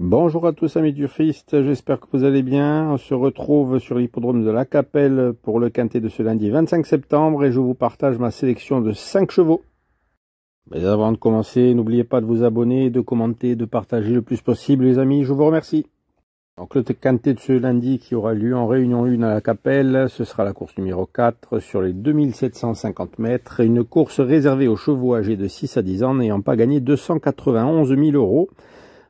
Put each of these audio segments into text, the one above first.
Bonjour à tous amis turfistes, j'espère que vous allez bien. On se retrouve sur l'hippodrome de La Capelle pour le quintet de ce lundi 25 septembre et je vous partage ma sélection de 5 chevaux. Mais avant de commencer, n'oubliez pas de vous abonner, de commenter, de partager le plus possible les amis, je vous remercie. Donc le quintet de ce lundi qui aura lieu en réunion 1 à La Capelle, ce sera la course numéro 4 sur les 2750 mètres, une course réservée aux chevaux âgés de 6 à 10 ans n'ayant pas gagné 291 000 €.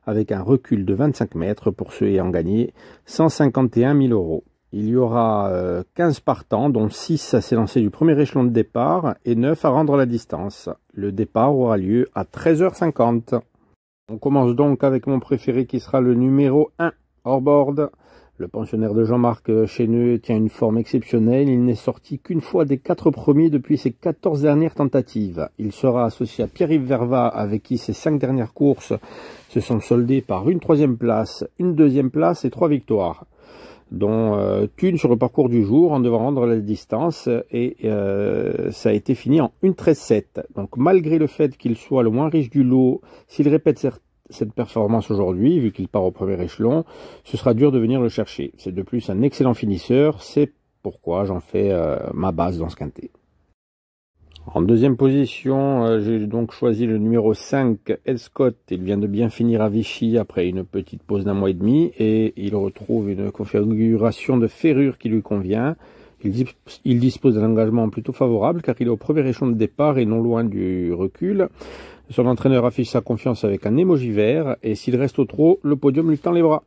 Avec un recul de 25 mètres pour ceux ayant gagné 151 000 €. Il y aura 15 partants, dont 6 à s'élancer du premier échelon de départ et 9 à rendre la distance. Le départ aura lieu à 13h50. On commence donc avec mon préféré qui sera le numéro 1, Hors-Board. Le pensionnaire de Jean-Marc Chesneux tient une forme exceptionnelle. Il n'est sorti qu'une fois des 4 premiers depuis ses 14 dernières tentatives. Il sera associé à Pierre-Yves Vervat, avec qui ses 5 dernières courses se sont soldées par une 3e place, une 2e place et 3 victoires, dont une sur le parcours du jour en devant rendre la distance, et ça a été fini en 1:13:7. Donc malgré le fait qu'il soit le moins riche du lot, s'il répète cette performance aujourd'hui, vu qu'il part au premier échelon, ce sera dur de venir le chercher. C'est de plus un excellent finisseur, c'est pourquoi j'en fais ma base dans ce quintet. En deuxième position, j'ai donc choisi le numéro 5, Ed Scott. Il vient de bien finir à Vichy après une petite pause d'1 mois et demi et il retrouve une configuration de ferrure qui lui convient. Il dispose d'un engagement plutôt favorable car il est au premier échelon de départ et non loin du recul. Son entraîneur affiche sa confiance avec un émoji vert et s'il reste au trot, le podium lui tend les bras.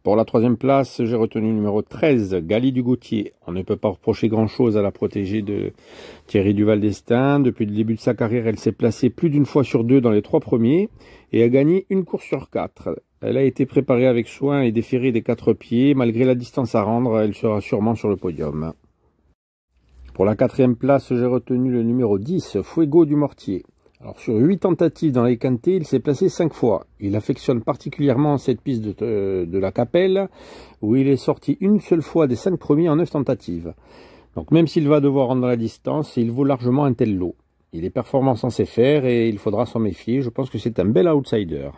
Pour la 3e place, j'ai retenu le numéro 13, Gali du Gautier. On ne peut pas reprocher grand-chose à la protégée de Thierry Duval d'Estaing. Depuis le début de sa carrière, elle s'est placée plus d'une fois sur 2 dans les 3 premiers et a gagné une course sur 4. Elle a été préparée avec soin et déférée des 4 pieds. Malgré la distance à rendre, elle sera sûrement sur le podium. Pour la 4e place, j'ai retenu le numéro 10, Fuego du Mortier. Alors sur 8 tentatives dans les quintets, il s'est placé 5 fois. Il affectionne particulièrement cette piste de La Capelle, où il est sorti une seule fois des 5 premiers en 9 tentatives. Donc même s'il va devoir rendre la distance, il vaut largement un tel lot. Il est performant sans ses faire et il faudra s'en méfier. Je pense que c'est un bel outsider.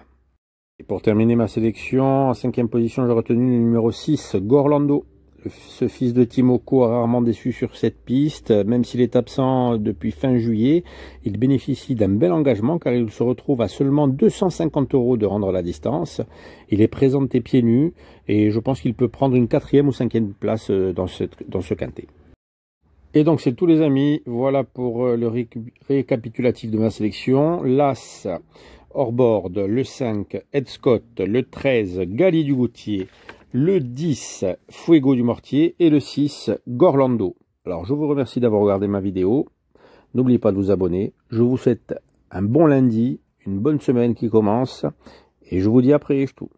Et pour terminer ma sélection, en 5e position, j'ai retenu le numéro 6, Gorlando. Ce fils de Timoko a rarement déçu sur cette piste, même s'il est absent depuis fin juillet. Il bénéficie d'un bel engagement car il se retrouve à seulement 250 € de rendre la distance. Il est présenté pieds nus et je pense qu'il peut prendre une 4e ou 5e place dans ce quintet. Et donc c'est tout les amis, voilà pour le récapitulatif de ma sélection. L'As, Hors-Board, le 5, Ed Scott, le 13, Gali du Gautier, le 10, Fuego du Mortier et le 6, Gorlando. Alors je vous remercie d'avoir regardé ma vidéo. N'oubliez pas de vous abonner. Je vous souhaite un bon lundi, une bonne semaine qui commence. Et je vous dis à après tout.